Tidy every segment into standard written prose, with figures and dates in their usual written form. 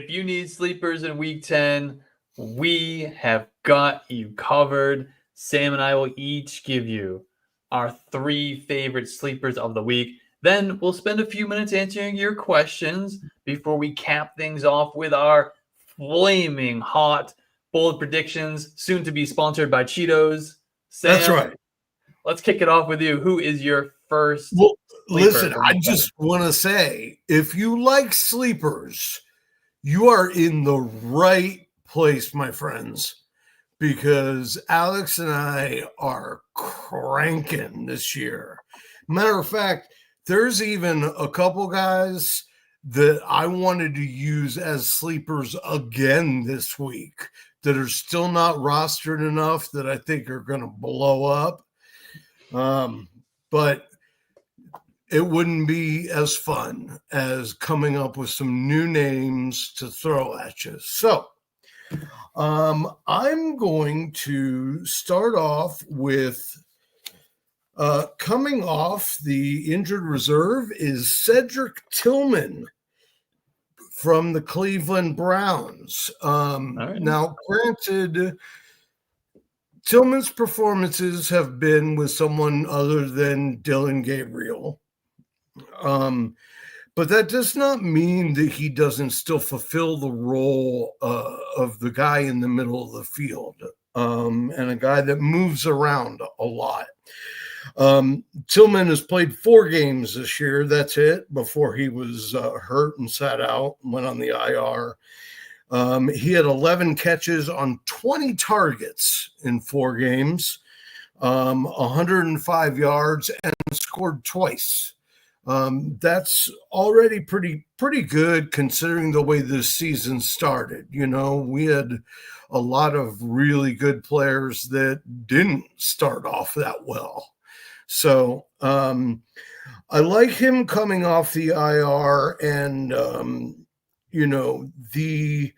if you need sleepers in week 10, we have got you covered. Sam and I will each give you our 3 favorite sleepers of the week. Then we'll spend a few minutes answering your questions before we cap things off with our flaming hot bold predictions, soon to be sponsored by Cheetos. Sam, that's right. Let's kick it off with you. Who is your first? Well, listen, I just want to say, if you like sleepers, you are in the right place, my friends, because Alex and I are cranking this year. Matter of fact, there's even a couple guys that I wanted to use as sleepers again this week that are still not rostered enough that I think are going to blow up. But it wouldn't be as fun as coming up with some new names to throw at you. So I'm going to start off with coming off the injured reserve is Cedric Tillman from the Cleveland Browns. Right. Now, granted, Tillman's performances have been with someone other than Dylan Gabriel. But that does not mean that he doesn't still fulfill the role of the guy in the middle of the field and a guy that moves around a lot. Tillman has played 4 games this year. That's it, before he was hurt and sat out and went on the IR. He had 11 catches on 20 targets in 4 games, 105 yards, and scored twice. That's already pretty good considering the way this season started. You know, we had a lot of really good players that didn't start off that well. So I like him coming off the IR, and you know, he's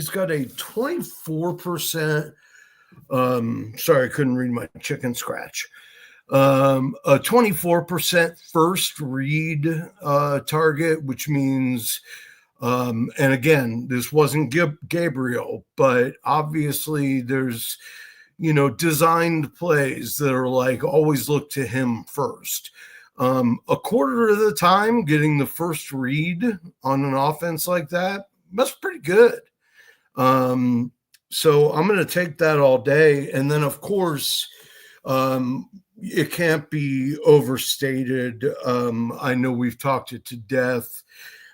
got a 24%. Sorry, I couldn't read my chicken scratch. A 24% first read target, which means, and again, this wasn't Gabriel, but obviously there's, you know, designed plays that are like always look to him first. A quarter of the time, getting the first read on an offense like that, that's pretty good. So I'm going to take that all day. And then, of course, it can't be overstated. I know we've talked it to death.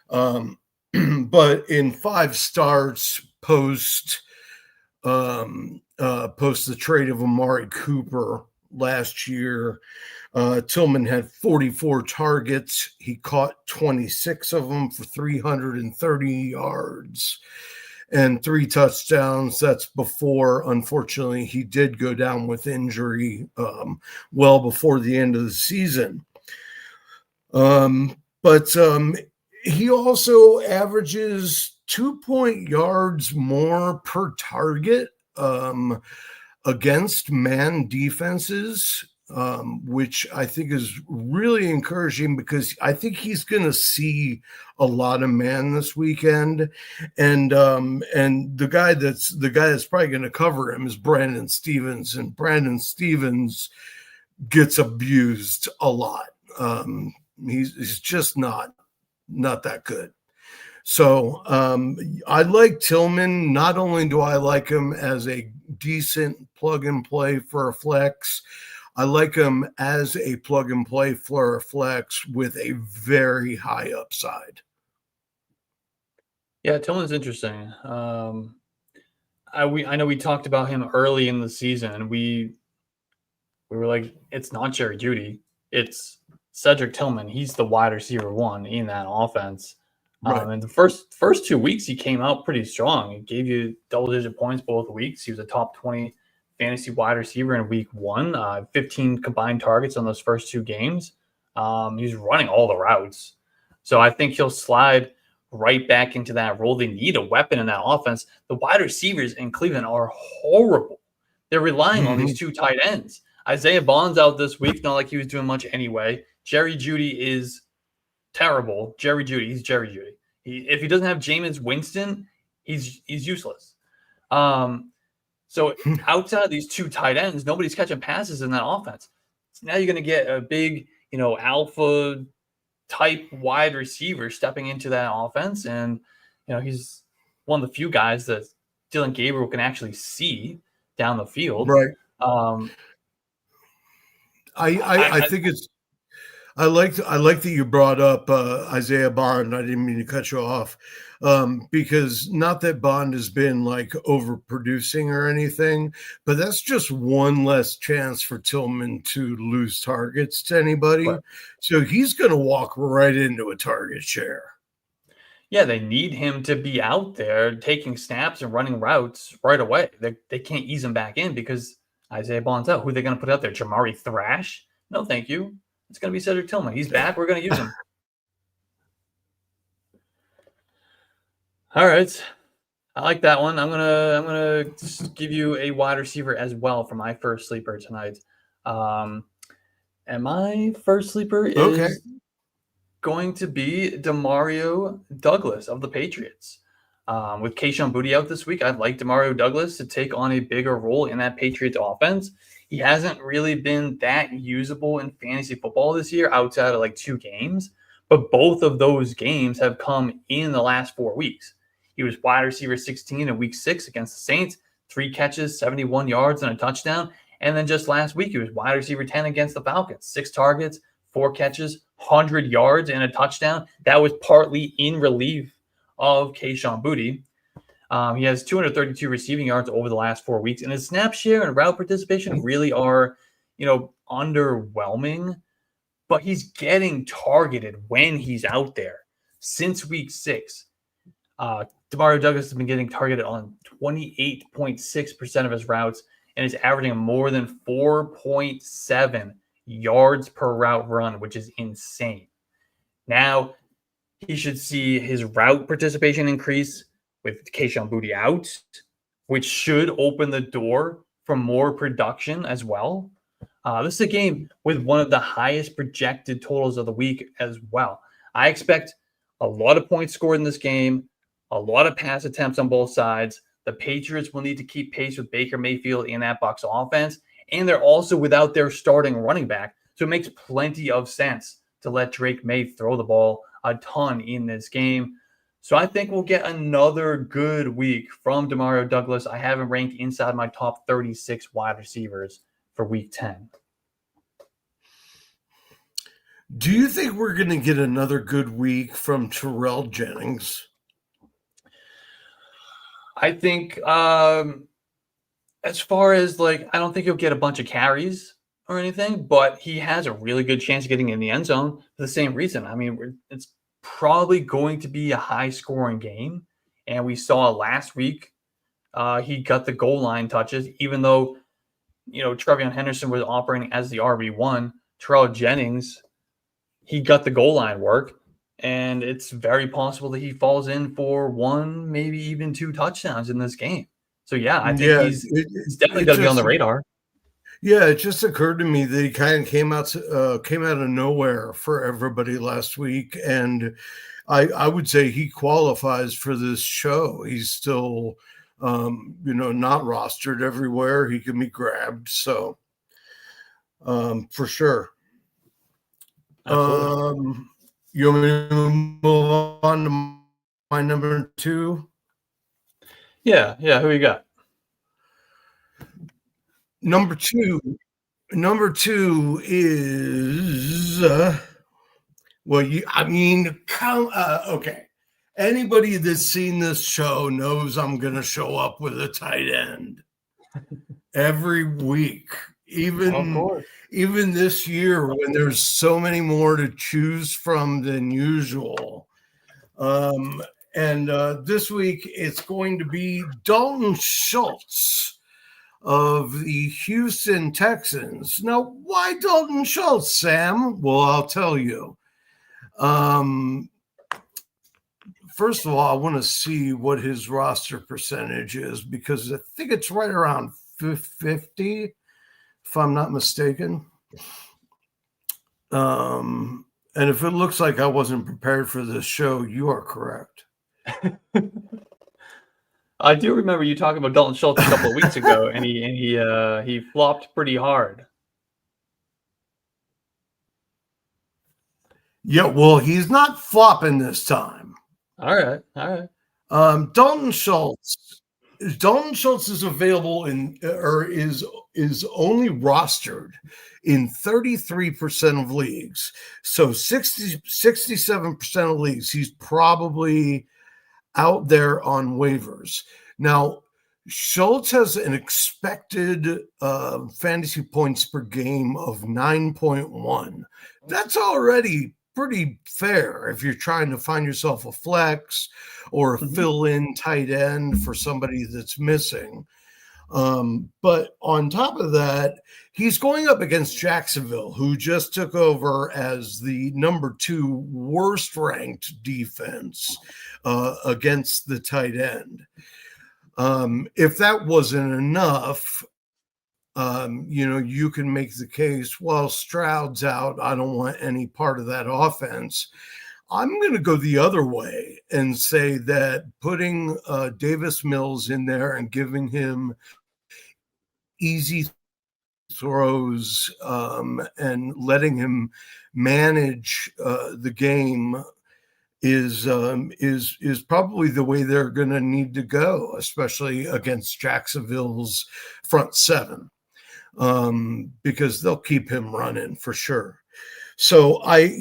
But in 5 starts post the trade of Amari Cooper last year, Tillman had 44 targets. He caught 26 of them for 330 yards and 3 touchdowns. That's before, unfortunately, he did go down with injury well before the end of the season. But he also averages 2 yards more per target against man defenses, which I think is really encouraging because I think he's going to see a lot of man this weekend. And the guy that's probably going to cover him is Brandon Stevens, and Brandon Stevens gets abused a lot. He's just not that good. So I like Tillman. Not only do I like him as a decent plug and play for a flex, I like him as a plug and play for a flex with a very high upside. Yeah, Tillman's interesting. I know we talked about him early in the season, and we were like, it's not Jerry Jeudy, it's Cedric Tillman. He's the wide receiver 1 in that offense. Right. And the first 2 weeks, he came out pretty strong. He gave you double-digit points both weeks. He was a top 20 fantasy wide receiver in week 1, 15 combined targets on those first 2 games. He was running all the routes. So I think he'll slide right back into that role. They need a weapon in that offense. The wide receivers in Cleveland are horrible. They're relying on these 2 tight ends. Isaiah Bond's out this week, not like he was doing much anyway. Jerry Jeudy is terrible. He's Jerry Jeudy. If he doesn't have Jameis Winston, he's useless. So outside of these two tight ends, nobody's catching passes in that offense. So now you're going to get a big, alpha type wide receiver stepping into that offense. And, he's one of the few guys that Dylan Gabriel can actually see down the field. Right. I think it's, I like that you brought up Isaiah Bond. I didn't mean to cut you off because not that Bond has been like overproducing or anything, but that's just one less chance for Tillman to lose targets to anybody. Right. So he's going to walk right into a target share. Yeah, they need him to be out there taking snaps and running routes right away. They can't ease him back in because Isaiah Bond's out. Who are they going to put out there? Jamari Thrash? No, thank you. It's going to be Cedric Tillman. He's back. We're going to use him. All right. I like that one. I'm gonna give you a wide receiver as well for my first sleeper tonight. And my first sleeper is going to be Demario Douglas of the Patriots. With Kayshon Boutte out this week, I'd like Demario Douglas to take on a bigger role in that Patriots offense. He hasn't really been that usable in fantasy football this year outside of like 2 games, but both of those games have come in the last 4 weeks. He was wide receiver 16 in week 6 against the Saints, 3 catches, 71 yards, and a touchdown. And then just last week, he was wide receiver 10 against the Falcons, 6 targets, 4 catches, 100 yards, and a touchdown. That was partly in relief of Kayshon Boutte. He has 232 receiving yards over the last 4 weeks, and his snap share and route participation really are, underwhelming, but he's getting targeted when he's out there. Since week 6, Demario Douglas has been getting targeted on 28.6% of his routes and is averaging more than 4.7 yards per route run, which is insane. Now, he should see his route participation increase with Kayshon Boutte out, which should open the door for more production as well. This is a game with one of the highest projected totals of the week as well. I expect a lot of points scored in this game, a lot of pass attempts on both sides. The Patriots will need to keep pace with Baker Mayfield in that Bucs offense, and they're also without their starting running back, so it makes plenty of sense to let Drake May throw the ball a ton in this game. So I think we'll get another good week from Demario Douglas. I have him ranked inside my top 36 wide receivers for week 10. Do you think we're going to get another good week from Terrell Jennings? I think as far as I don't think he'll get a bunch of carries or anything, but he has a really good chance of getting in the end zone for the same reason. I mean, it's probably going to be a high-scoring game, and we saw last week he got the goal line touches, even though, Trevion Henderson was operating as the RB1. Terrell Jennings, he got the goal line work, and it's very possible that he falls in for 1, maybe even 2 touchdowns in this game. So, yeah, I think he's definitely going to be on the radar. Yeah, it just occurred to me that he kind of came out of nowhere for everybody last week, and I would say he qualifies for this show. He's still, not rostered everywhere. He can be grabbed, so for sure. Absolutely. You want me to move on to my number 2? Yeah. Who you got? Number two is okay. Anybody that's seen this show knows I'm going to show up with a tight end every week, even this year when there's so many more to choose from than usual. And this week it's going to be Dalton Schultz of the Houston Texans. Now, why Dalton Schultz, Sam? Well, I'll tell you. First of all, I want to see what his roster percentage is because I think it's right around 50, if I'm not mistaken. And if it looks like I wasn't prepared for this show, you are correct. I do remember you talking about Dalton Schultz a couple of weeks ago, and he flopped pretty hard. Yeah, well, he's not flopping this time. All right. Dalton Schultz is available is only rostered in 33% of leagues. So 67% of leagues, he's probably out there on waivers. Now, Schultz has an expected fantasy points per game of 9.1. That's already pretty fair if you're trying to find yourself a flex or a fill-in tight end for somebody that's missing. But on top of that, he's going up against Jacksonville, who just took over as the number 2 worst ranked defense against the tight end. If that wasn't enough, you can make the case, well, Stroud's out, I don't want any part of that offense. I'm going to go the other way and say that putting Davis Mills in there and giving him easy throws and letting him manage the game is probably the way they're going to need to go, especially against Jacksonville's front seven, because they'll keep him running for sure. So I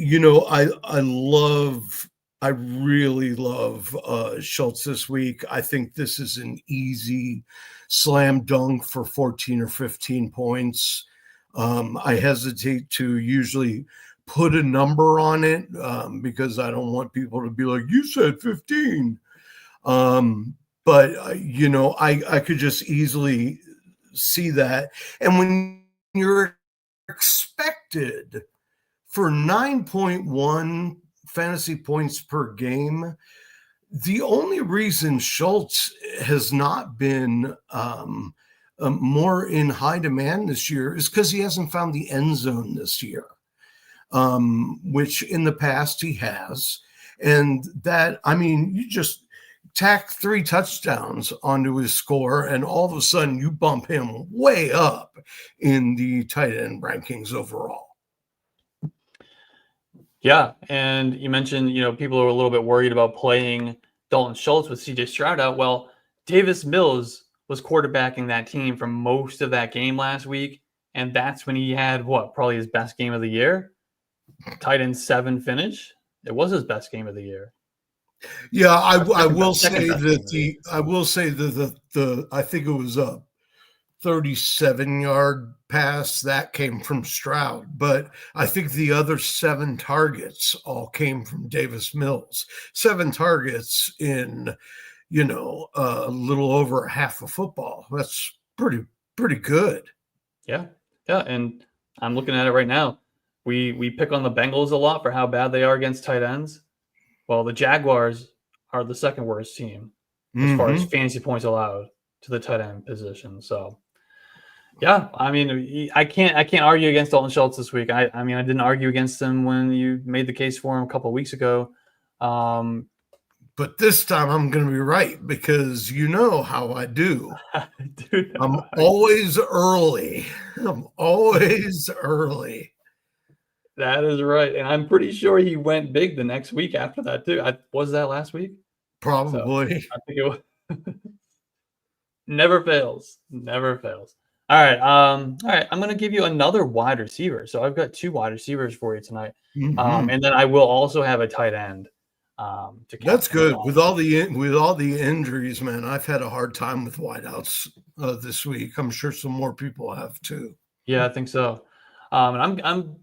really love Schultz this week. I think this is an easy slam dunk for 14 or 15 points. I hesitate to usually put a number on it because I don't want people to be like, you said 15. But I could just easily see that. And when you're expected for 9.1 fantasy points per game, the only reason Schultz has not been more in high demand this year is because he hasn't found the end zone this year, which in the past he has. And that, you just tack 3 touchdowns onto his score, and all of a sudden you bump him way up in the tight end rankings overall. Yeah, and you mentioned, people are a little bit worried about playing Dalton Schultz with CJ Stroud out. Well, Davis Mills was quarterbacking that team for most of that game last week, and that's when he had probably his best game of the year. Tight end 7 finish. It was his best game of the year. Yeah, I will say that I think it was a 37-yard pass that came from Stroud, but I think the other 7 targets all came from Davis Mills. 7 targets in, a little over half a football. That's pretty good. Yeah, and I'm looking at it right now. We pick on the Bengals a lot for how bad they are against tight ends. Well, the Jaguars are the second worst team as far as fantasy points allowed to the tight end position. So, yeah, I can't argue against Dalton Schultz this week. I didn't argue against him when you made the case for him a couple of weeks ago. But this time I'm going to be right because you know how I do. I'm always early. That is right. And I'm pretty sure he went big the next week after that, too. Was that last week? Probably. So, I think it was. Never fails. All right. I'm going to give you another wide receiver. So I've got 2 wide receivers for you tonight. And then I will also have a tight end. That's good. With all the injuries, man, I've had a hard time with wideouts this week. I'm sure some more people have too. Yeah, I think so. And I'm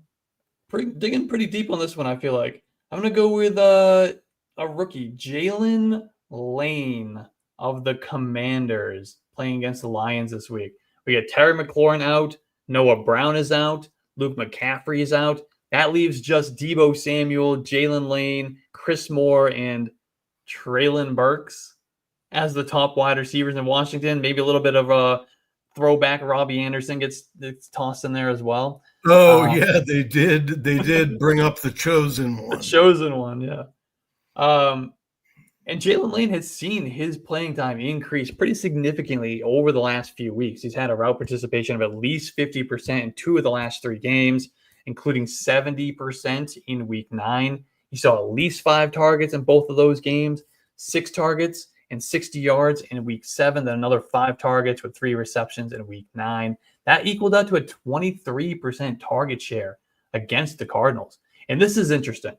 digging pretty deep on this one. I feel like I'm going to go with a rookie, Jaylin Lane of the Commanders, playing against the Lions this week. We got Terry McLaurin out, Noah Brown is out, Luke McCaffrey is out. That leaves just Deebo Samuel, Jaylin Lane, Chris Moore, and Treylon Burks as the top wide receivers in Washington. Maybe a little bit of a throwback. Robbie Anderson gets tossed in there as well. Oh yeah, they did. They did bring up the chosen one. The chosen one, yeah. And Jaylin Lane has seen his playing time increase pretty significantly over the last few weeks. He's had a route participation of at least 50% in 2 of the last 3 games, including 70% in week 9. He saw at least 5 targets in both of those games, 6 targets and 60 yards in week 7, then another 5 targets with 3 receptions in week 9. That equaled out to a 23% target share against the Cardinals. And this is interesting.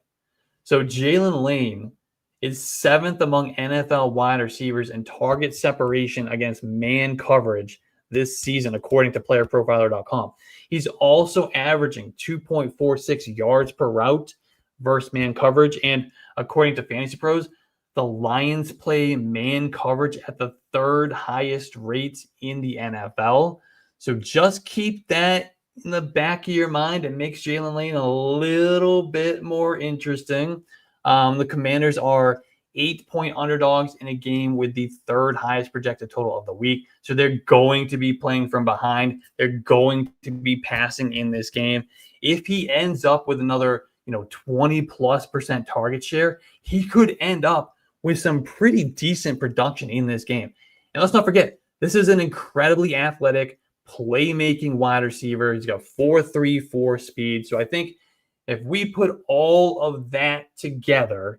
So Jaylin Lane is 7th among NFL wide receivers in target separation against man coverage this season, according to playerprofiler.com. He's also averaging 2.46 yards per route versus man coverage. And according to Fantasy Pros, the Lions play man coverage at the 3rd highest rate in the NFL. So just keep that in the back of your mind. It makes Jaylin Lane a little bit more interesting. The Commanders are 8-point underdogs in a game with the 3rd highest projected total of the week. So they're going to be playing from behind. They're going to be passing in this game. If he ends up with another, 20+% target share, he could end up with some pretty decent production in this game. And let's not forget, this is an incredibly athletic, playmaking wide receiver. He's got 4.34 speed. So I think if we put all of that together,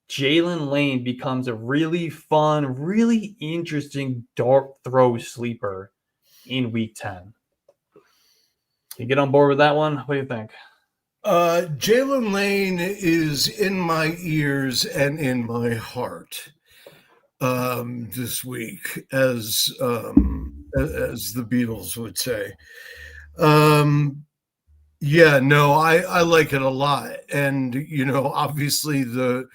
Jaylin Lane becomes a really fun, really interesting dart throw sleeper in week 10. You get on board with that one? What do you think? Jaylin Lane is in my ears and in my heart this week, as the Beatles would say. Yeah, no, I like it a lot. And, obviously the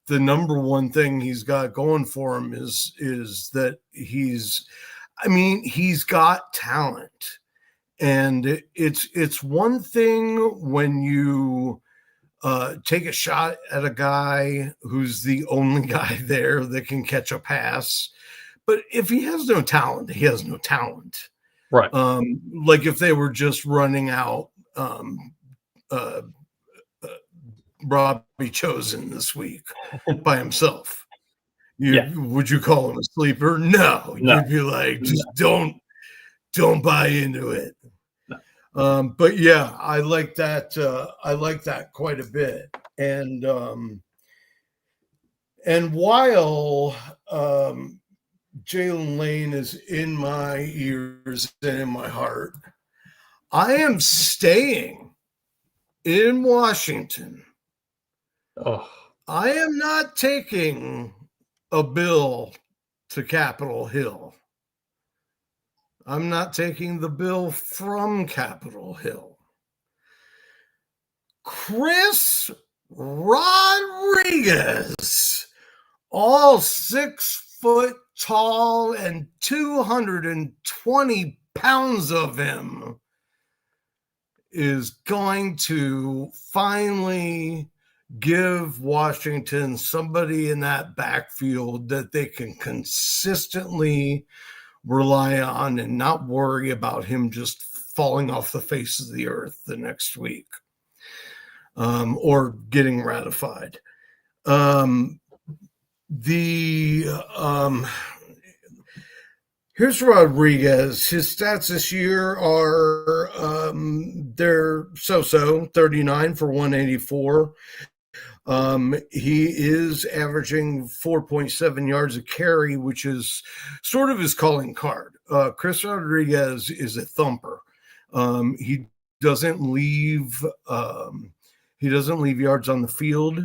number one thing he's got going for him is that he's got talent. And it's one thing when you take a shot at a guy who's the only guy there that can catch a pass. But if he has no talent, he has no talent. Right. Like if they were just running out Robbie Chosen this week by himself. Would you call him a sleeper? No. You'd be like, just don't buy into it. No. But yeah, I like that. I like that quite a bit. And while Jaylin Lane is in my ears and in my heart, I am staying in Washington. Oh. I am not taking a bill to Capitol Hill. I'm not taking the bill from Capitol Hill. Chris Rodriguez, all 6 foot tall and 220 pounds of him, is going to finally give Washington somebody in that backfield that they can consistently rely on and not worry about him just falling off the face of the earth the next week or getting ratified. Here's Rodriguez. His stats this year are they're so-so, 39 for 184. He is averaging 4.7 yards a carry, which is sort of his calling card. Chris Rodriguez is a thumper. He doesn't leave yards on the field.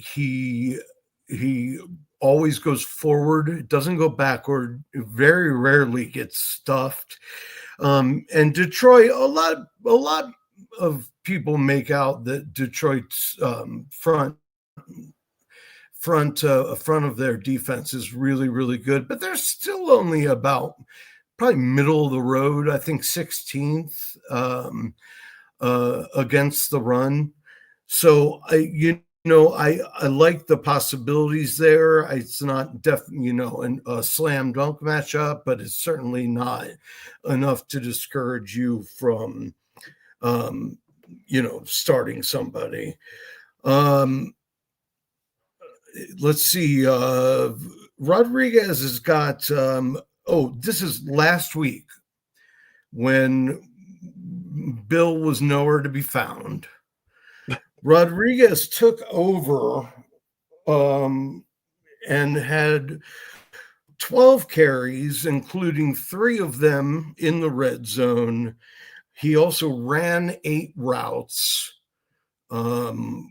He always goes forward, doesn't go backward, very rarely gets stuffed. And Detroit, a lot of people make out that Detroit's front of their defense is really, really good, but they're still only about probably middle of the road. I think 16th against the run. So I like the possibilities there. It's not definitely, a slam dunk matchup, but it's certainly not enough to discourage you from, starting somebody. Let's see. Rodriguez has got, this is last week when Bill was nowhere to be found. Rodriguez took over and had 12 carries, including 3 of them in the red zone. He also ran 8 routes,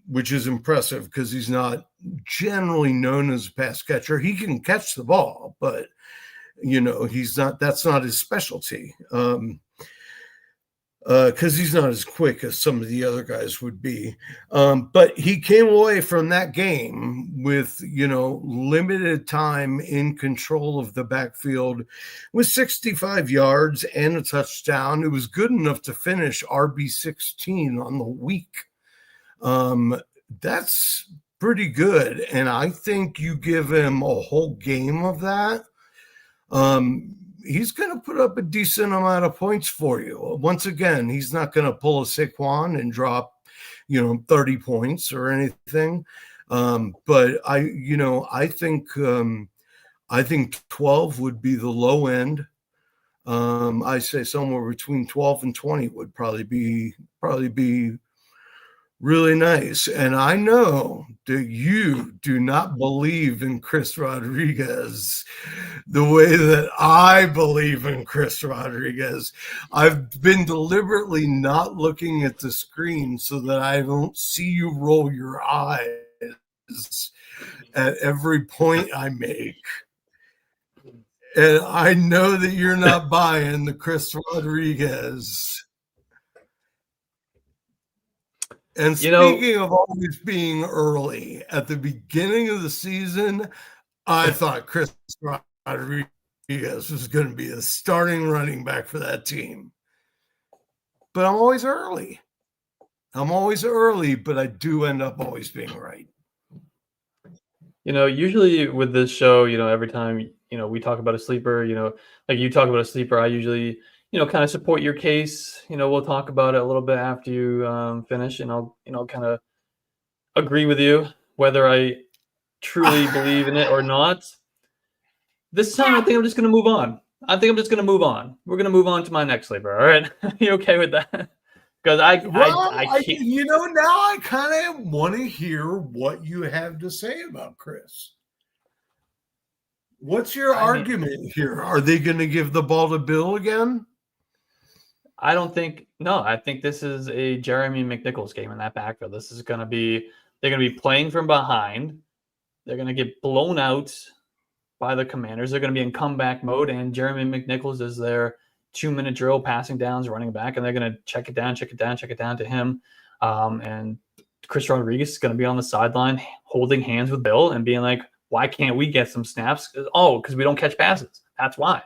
which is impressive because he's not generally known as a pass catcher. He can catch the ball, but that's not his specialty. Because he's not as quick as some of the other guys would be. But he came away from that game with, limited time in control of the backfield with 65 yards and a touchdown. It was good enough to finish RB16 on the week. That's pretty good. And I think you give him a whole game of that. He's going to put up a decent amount of points for you. Once again, he's not going to pull a Saquon and drop, 30 points or anything. But I think 12 would be the low end. I say somewhere between 12 and 20 would probably be really nice. And I know that you do not believe in Chris Rodriguez the way that I believe in Chris Rodriguez. I've been deliberately not looking at the screen so that I don't see you roll your eyes at every point I make. And I know that you're not buying the Chris Rodriguez. And speaking of always being early, at the beginning of the season, I thought Chris Rodriguez was going to be the starting running back for that team. But I'm always early. But I do end up always being right. Usually with this show, every time, we talk about a sleeper, like you talk about a sleeper, I usually kind of support your case. We'll talk about it a little bit after you finish, and I'll, kind of agree with you whether I truly believe in it or not. This time, I think I'm just going to move on. We're going to move on to my next sleeper. All right. You okay with that? Because I can't. Now I kind of want to hear what you have to say about Chris. What's your argument here? Are they going to give the ball to Bill again? I think this is a Jeremy McNichols game in that backfield. This is going to be, they're going to be playing from behind. They're going to get blown out by the Commanders. They're going to be in comeback mode, and Jeremy McNichols is their 2-minute drill, passing downs, running back, and they're going to check it down to him. And Chris Rodriguez is going to be on the sideline holding hands with Bill and being like, why can't we get some snaps? Because we don't catch passes. That's why.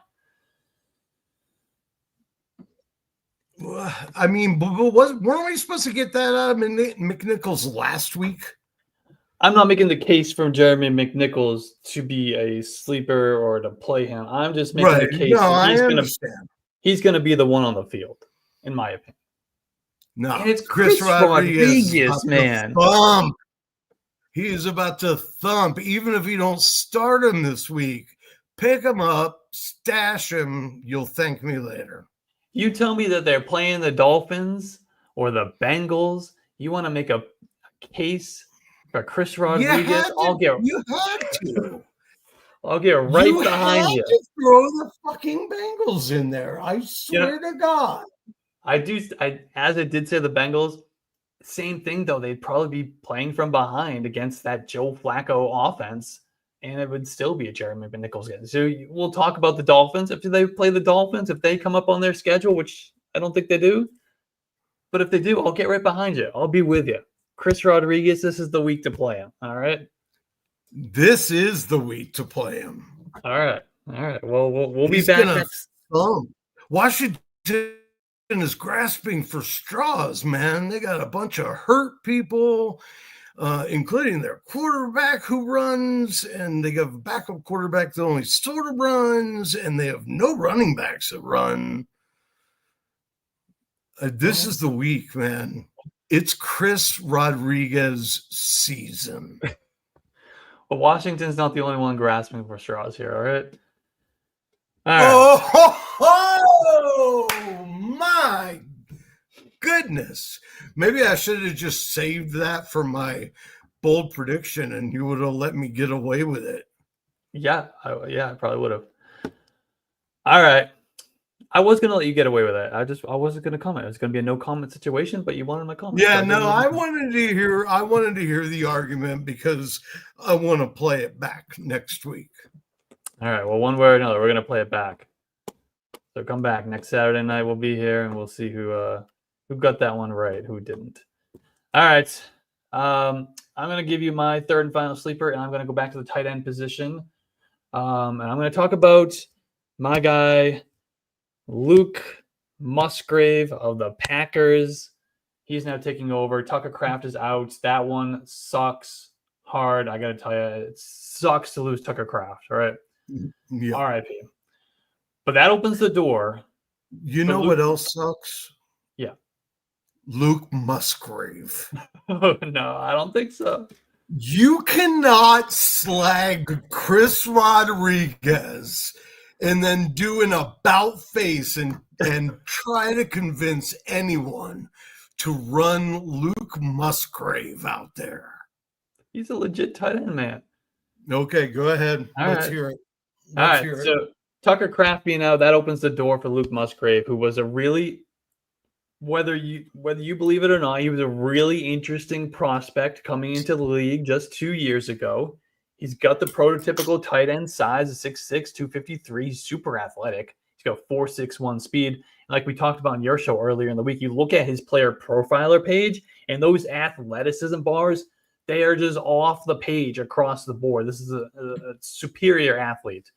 I mean, weren't we supposed to get that out of McNichols last week? I'm not making the case from Jeremy McNichols to be a sleeper or to play him. I'm just making the case that he's going to be the one on the field, in my opinion. No, and it's Chris Rodriguez, man. He is about to thump. Even if you don't start him this week, pick him up, stash him. You'll thank me later. You tell me that they're playing the Dolphins or the Bengals. You want to make a case for Chris Rodriguez? You had to. I'll get right behind you. To throw the fucking Bengals in there. I swear to God. As I did say the Bengals, same thing though. They'd probably be playing from behind against that Joe Flacco offense, and it would still be a Jeremy McNichols game. So we'll talk about the Dolphins. If they play the Dolphins, if they come up on their schedule, which I don't think they do, but if they do, I'll get right behind you. I'll be with you. Chris Rodriguez, this is the week to play him. All right. This is the week to play him. All right. Well, we'll be back next. Washington is grasping for straws, man. They got a bunch of hurt people. including their quarterback who runs, and they have a backup quarterback that only sort of runs, and they have no running backs that run. This is the week, man. It's Chris Rodriguez season. But Washington's not the only one grasping for straws here, all right? Oh, my goodness. Maybe I should have just saved that for my bold prediction and you would have let me get away with it. Yeah, I probably would have. All right. I was going to let you get away with it. I wasn't going to comment. It was going to be a no comment situation, but you wanted my comment. Yeah, no, I wanted to hear the argument because I want to play it back next week. All right. Well, one way or another, we're going to play it back. So come back next Saturday night. We'll be here and we'll see who got that one right, who didn't. All right. I'm going to give you my third and final sleeper, and I'm going to go back to the tight end position. And I'm going to talk about my guy, Luke Musgrave of the Packers. He's now taking over. Tucker Kraft is out. That one sucks hard. I got to tell you, it sucks to lose Tucker Kraft. All right. Yeah. R.I.P. But that opens the door. You know what else sucks? Yeah. Luke Musgrave. Oh, no, I don't think so. You cannot slag Chris Rodriguez and then do an about face and try to convince anyone to run Luke Musgrave out there. He's a legit tight end, man. Okay, go ahead. Let's hear it. All right, so Tucker Kraft being out, that opens the door for Luke Musgrave, who was a really, whether you believe it or not, he was a really interesting prospect coming into the league just 2 years ago. He's got the prototypical tight end size of 6'6", 253. He's super athletic. He's got 4.61 speed. And like we talked about in your show earlier in the week, you look at his player profiler page, and those athleticism bars, they are just off the page across the board. This is a superior athlete.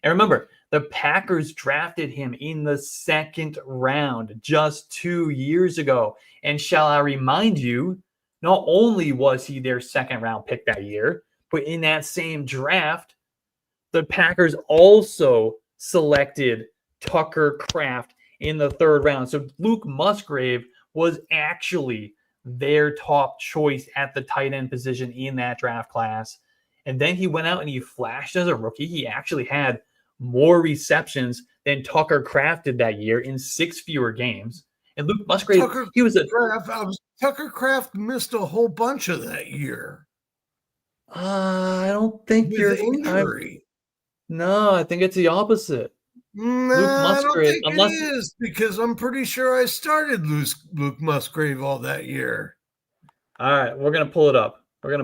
And remember, the Packers drafted him in the second round just 2 years ago. And shall I remind you, not only was he their second round pick that year, but in that same draft, the Packers also selected Tucker Kraft in the third round. So Luke Musgrave was actually their top choice at the tight end position in that draft class. And then he went out and he flashed as a rookie. He actually had more receptions than Tucker Kraft did that year in 6 fewer games. And Luke Musgrave, Tucker Kraft missed a whole bunch of that year. I don't think you're injury. No, I think it's the opposite. No, Luke Musgrave, I don't think it is, because I'm pretty sure I started Luke Musgrave all that year. All right, we're gonna pull it up. Okay.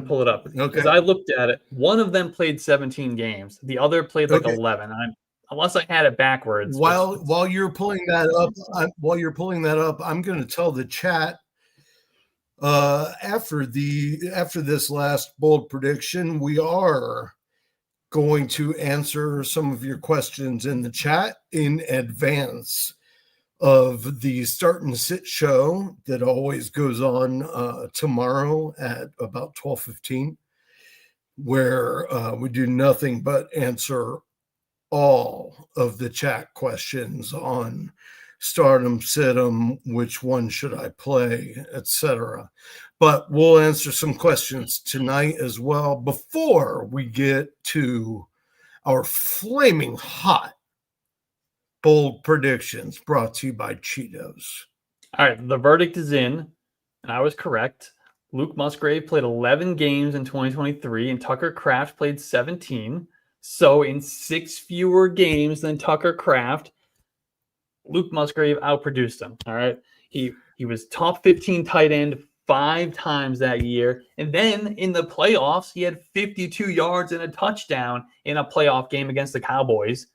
Because I looked at it. One of them played 17 games. The other played like 11. Unless I had it backwards. While you're pulling that up, I'm going to tell the chat. After this last bold prediction, we are going to answer some of your questions in the chat in advance of the Start and Sit show that always goes on tomorrow at about 12:15, where we do nothing but answer all of the chat questions on Stardom, Situm, which one should I play, etc. But we'll answer some questions tonight as well before we get to our flaming hot bold predictions brought to you by Cheetos. All right, the verdict is in, and I was correct. Luke Musgrave played 11 games in 2023, and Tucker Kraft played 17. So in 6 fewer games than Tucker Kraft, Luke Musgrave outproduced him. All right. He was top 15 tight end 5 times that year. And then in the playoffs, he had 52 yards and a touchdown in a playoff game against the Cowboys.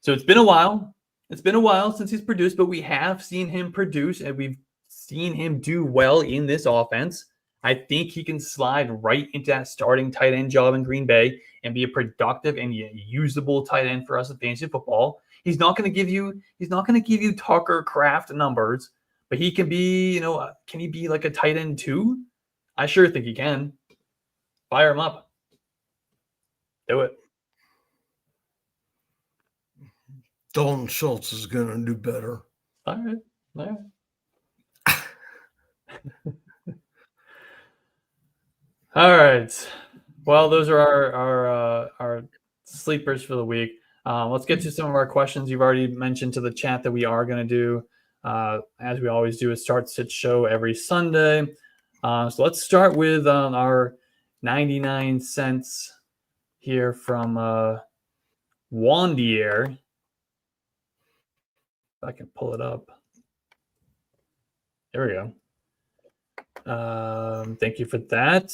So it's been a while. It's been a while since he's produced, but we have seen him produce and we've seen him do well in this offense. I think he can slide right into that starting tight end job in Green Bay and be a productive and usable tight end for us in fantasy football. He's not going to give you Tucker Kraft numbers, but he can be, can he be like a tight end 2? I sure think he can. Fire him up. Do it. Dalton Schultz is going to do better. All right. All right. All right. Well, those are our sleepers for the week. Let's get to some of our questions. You've already mentioned to the chat that we are going to do, as we always do, a start sit show every Sunday. So let's start with our 99 cents here from Wandier. If I can pull it up. There we go. Thank you for that.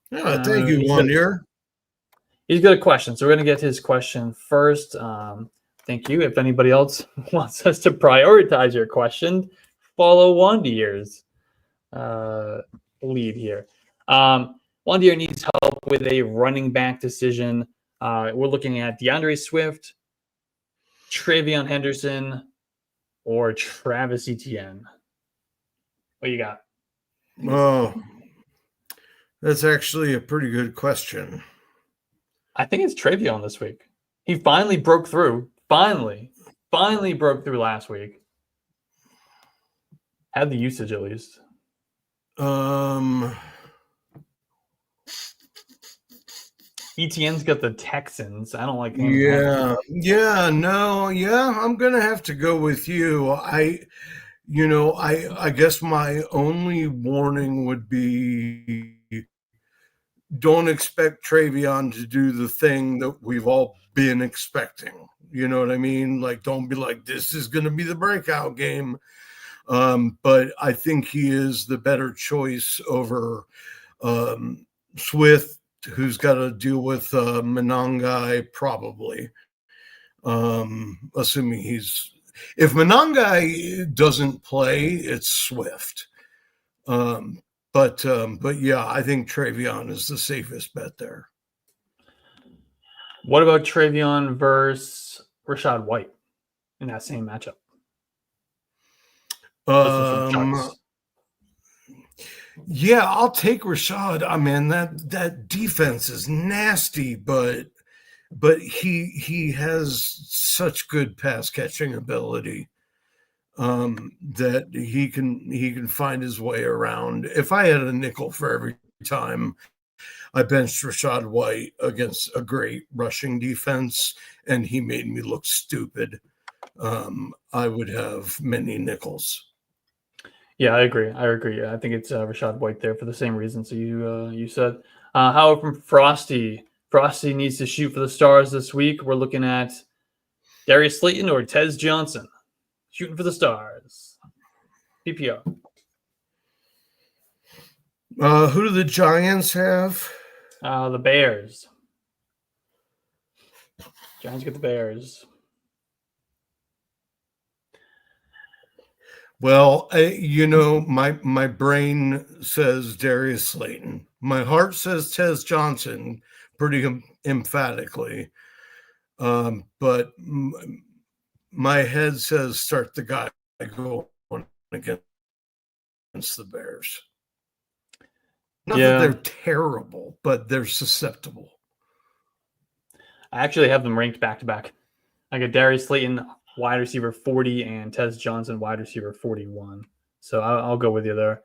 Yeah, thank you, Wandier. He's got a question, so we're going to get his question first. Thank you. If anybody else wants us to prioritize your question, follow Wandier's lead here. Wandier needs help with a running back decision. We're looking at DeAndre Swift, Travion Henderson, or Travis Etienne. What you got? Oh, that's actually a pretty good question. I think it's Travion this week. He finally broke through. Finally broke through last week. Had the usage at least. ETN's got the Texans. I don't like him. I'm gonna have to go with you. I guess my only warning would be don't expect Travion to do the thing that we've all been expecting. You know what I mean? Like, don't be like, this is going to be the breakout game. But I think he is the better choice over Swift, who's got to deal with Monangai probably. Assuming if Monangai doesn't play, it's Swift. But yeah, I think Travion is the safest bet there. What about Travion versus Rachaad White in that same matchup? Yeah, I'll take Rachaad. I mean, that defense is nasty, but he has such good pass catching ability that he can find his way around. If I had a nickel for every time I benched Rachaad White against a great rushing defense and he made me look stupid, I would have many nickels. Yeah, I agree. I think it's Rachaad White there for the same reasons you said. How from Frosty? Frosty needs to shoot for the stars this week. We're looking at Darius Slayton or Tez Johnson. Shooting for the stars. PPR. Who do the Giants have? The Bears. Giants get the Bears. Well, my brain says Darius Slayton. My heart says Tez Johnson pretty emphatically. But my head says start the guy going against the Bears. Not that they're terrible, but they're susceptible. I actually have them ranked back to back. I got Darius Slayton, wide receiver 40, and Tez Johnson, wide receiver 41. So I'll go with you there.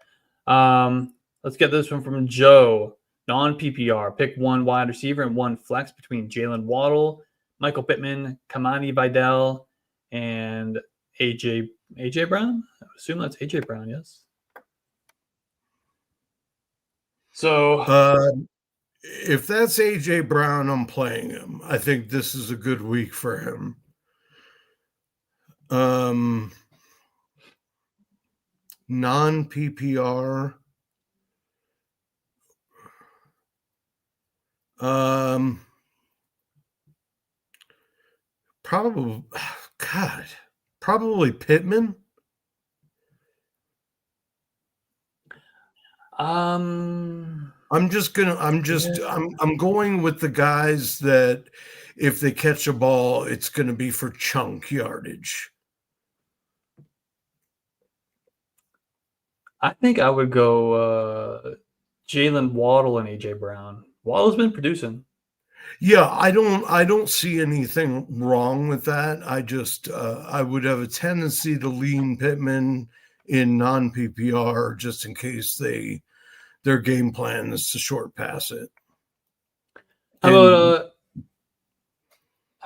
Let's get this one from Joe. Non-PPR. Pick one wide receiver and one flex between Jalen Waddle, Michael Pittman, Kamani Vidal, and AJ Brown? I would assume that's AJ Brown, yes. So if that's AJ Brown, I'm playing him. I think this is a good week for him. Non-PPR. Probably Pittman. I'm going with the guys that if they catch a ball, it's going to be for chunk yardage. I think I would go Jalen Waddle and AJ Brown. Waddle's been producing. Yeah, I don't see anything wrong with that. I just I would have a tendency to lean Pittman in non PPR just in case their game plan is to short pass it. How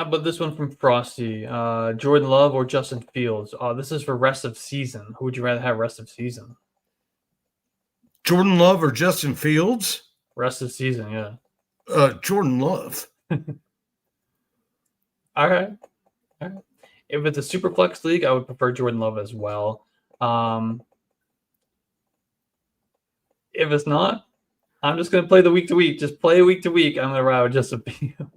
about this one from Frosty? Jordan Love or Justin Fields? This is for rest of season. Who would you rather have rest of season? Jordan Love or Justin Fields? Rest of season, yeah. Jordan Love. All right. If it's a super flex league, I would prefer Jordan Love as well. If it's not, I'm just going to play the week to week. Just play week to week. I'm going to ride with Justin Fields.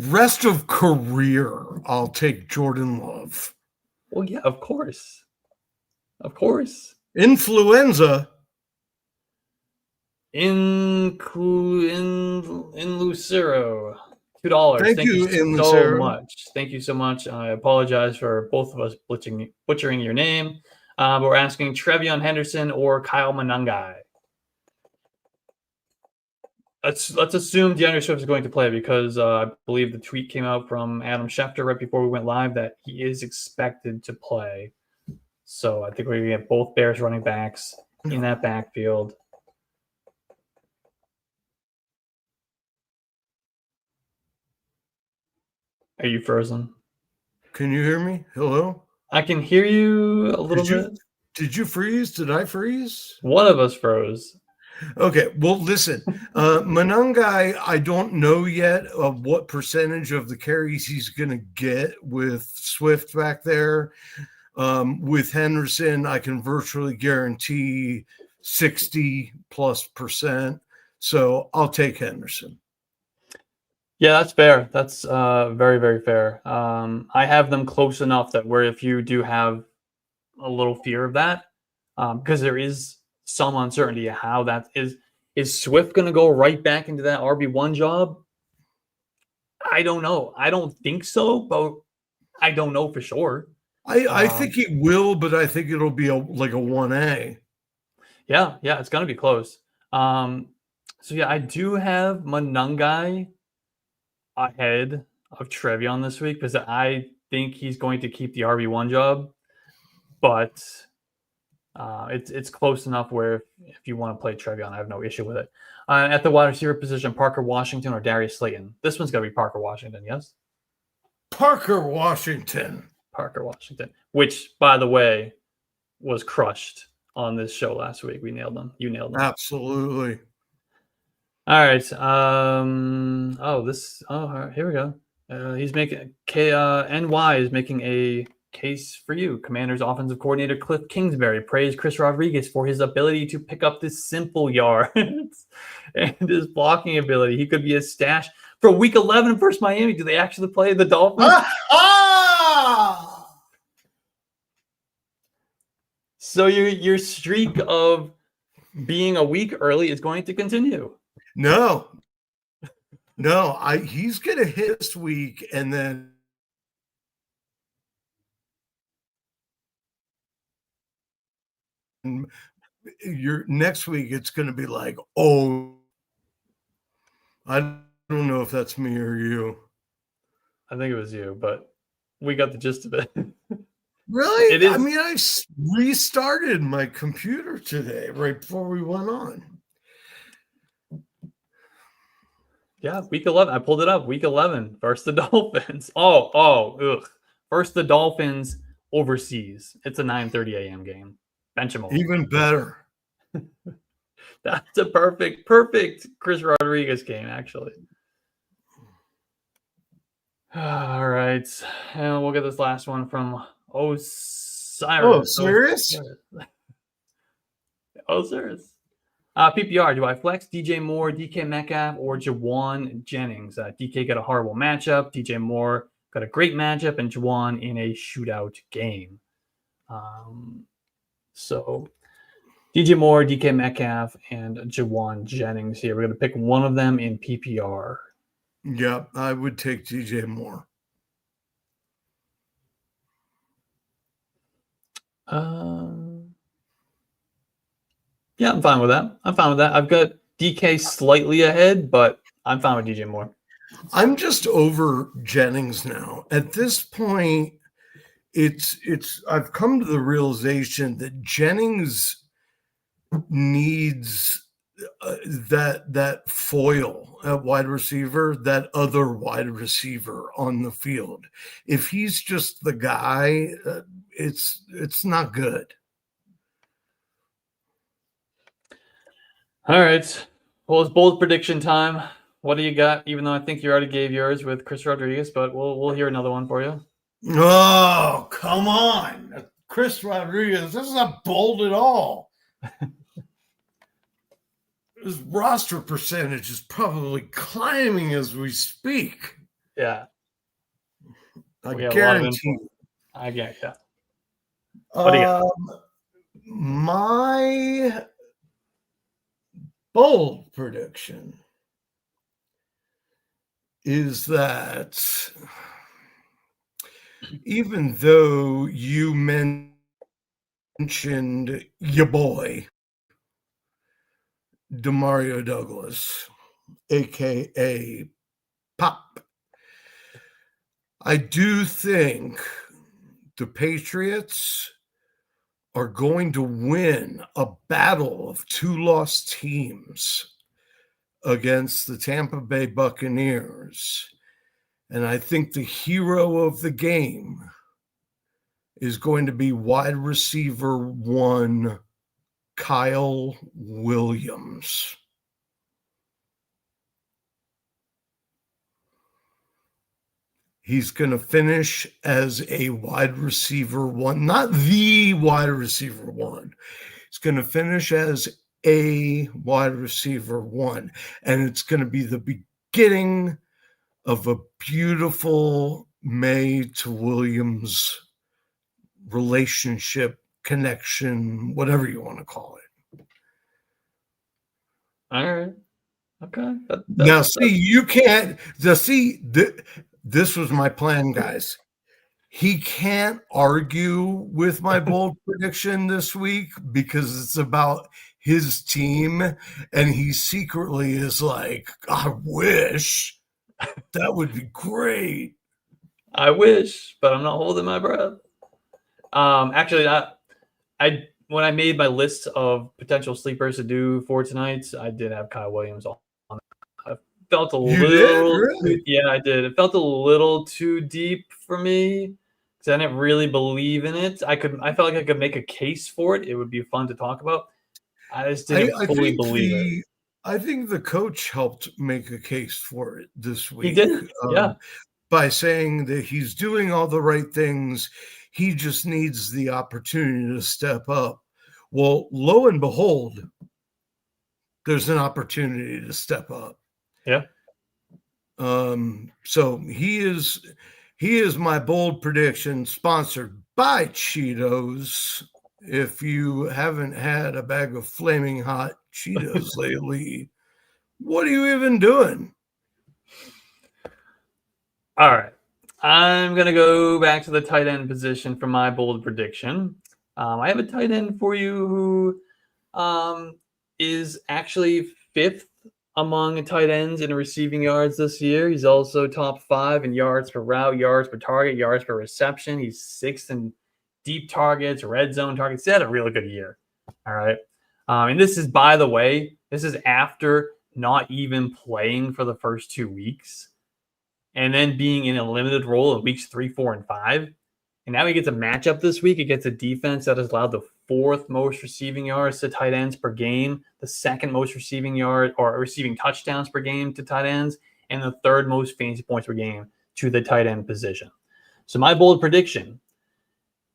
Rest of career, I'll take Jordan Love. Well, yeah, of course. Of course. Influenza. In Lucero. $2. Thank you so Lucero. much. Thank you so much. I apologize for both of us butchering your name. But we're asking Trevion Henderson or Kyle Monangai. Let's assume DeAndre Swift is going to play because I believe the tweet came out from Adam Schefter right before we went live that he is expected to play. So I think we're going to get both Bears running backs in that backfield. Are you frozen? Can you hear me? Hello? I can hear you a little bit. Did you freeze? Did I freeze? One of us froze. Okay, well, listen, Monangai, I don't know yet of what percentage of the carries he's going to get with Swift back there. With Henderson, I can virtually guarantee 60+%. So I'll take Henderson. Yeah, that's fair. That's very, very fair. I have them close enough that where if you do have a little fear of that, because there is some uncertainty of how that is Swift going to go right back into that RB1 job? I don't know. I don't think so, but I don't know for sure. I think he will, but I think it'll be like a 1A. Yeah, it's going to be close. So yeah, I do have Monangai ahead of Trevion this week because I think he's going to keep the RB1 job, but it's close enough where if you want to play Trevion, I have no issue with it. At the wide receiver position, Parker Washington or Darius Slayton? This one's going to be Parker Washington, yes? Parker Washington, which, by the way, was crushed on this show last week. We nailed them. You nailed them. Absolutely. All right. Here we go. He's making NY is making a case for you. Commanders offensive coordinator Cliff Kingsbury praised Chris Rodriguez for his ability to pick up this simple yards and his blocking ability. He could be a stash for week 11 versus Miami. Do they actually play the Dolphins? So your streak of being a week early is going to continue. No, he's going to hit this week and then your next week it's going to be like, oh, I don't know if that's me or you. I think it was you, but we got the gist of it. Really? It is. I mean, I restarted my computer today right before we went on. Yeah, week 11. I pulled it up. Week 11 versus the Dolphins. Versus the Dolphins overseas. It's a 9:30 a.m. game. Bench them all. Even better. That's a perfect Chris Rodriguez game, actually. All right. And we'll get this last one from Osiris. Osiris? Osiris. PPR, do I flex DJ Moore, DK Metcalf, or Jawan Jennings? DK got a horrible matchup. DJ Moore got a great matchup, and Jawan in a shootout game. So DJ Moore, DK Metcalf, and Jawan Jennings here. We're going to pick one of them in PPR. Yeah, I would take DJ Moore. Yeah, I'm fine with that. I've got DK slightly ahead, but I'm fine with DJ Moore. I'm just over Jennings now. At this point, I've come to the realization that Jennings needs that foil at wide receiver, that other wide receiver on the field. If he's just the guy, it's not good. All right. Well, it's bold prediction time. What do you got? Even though I think you already gave yours with Chris Rodriguez, but we'll hear another one for you. Oh, come on. Chris Rodriguez, this is not bold at all. His roster percentage is probably climbing as we speak. Yeah. I guarantee. I get yeah. What do you got? My bold prediction is that even though you mentioned your boy, Demario Douglas, a.k.a. Pop, I do think the Patriots are going to win a battle of two lost teams against the Tampa Bay Buccaneers. And I think the hero of the game is going to be wide receiver 1, Kyle Williams. He's going to finish as a wide receiver 1, not the wide receiver 1. He's going to finish as a wide receiver 1. And it's going to be the beginning of a beautiful May to Williams relationship, connection, whatever you want to call it. All right. Okay. Now, see, you can't see. This was my plan, guys. He can't argue with my bold prediction this week because it's about his team, and he secretly is like, I wish that would be great. I wish, but I'm not holding my breath. Actually, I when I made my list of potential sleepers to do for tonight, I did have Kyle Williams on. I felt a little, really? yeah, I did. It felt a little too deep for me because I didn't really believe in it. I felt like I could make a case for it. It would be fun to talk about. I just didn't fully believe it. I think the coach helped make a case for it this week. He did, yeah. By saying that he's doing all the right things. He just needs the opportunity to step up. Well, lo and behold, there's an opportunity to step up. Yeah. So he is my bold prediction, sponsored by Cheetos. If you haven't had a bag of flaming hot Cheetos lately, what are you even doing? All right. I'm going to go back to the tight end position for my bold prediction. I have a tight end for you who is actually 5th among tight ends in receiving yards this year. He's also top 5 in yards per route, yards per target, yards per reception. He's 6th in deep targets, red zone targets. He had a really good year. All right. And this is, by the way, this is after not even playing for the first 2 weeks. And then being in a limited role in weeks 3, 4, and 5. And now he gets a matchup this week against a defense that has allowed the 4th most receiving yards to tight ends per game, the 2nd most receiving touchdowns per game to tight ends, and the 3rd most fantasy points per game to the tight end position. So my bold prediction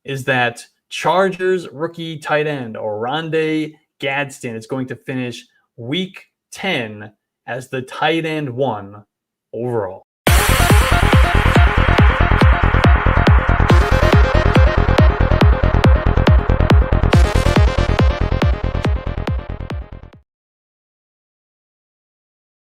is that Chargers rookie tight end Oronde Gadsden is going to finish week 10 as the tight end 1 overall.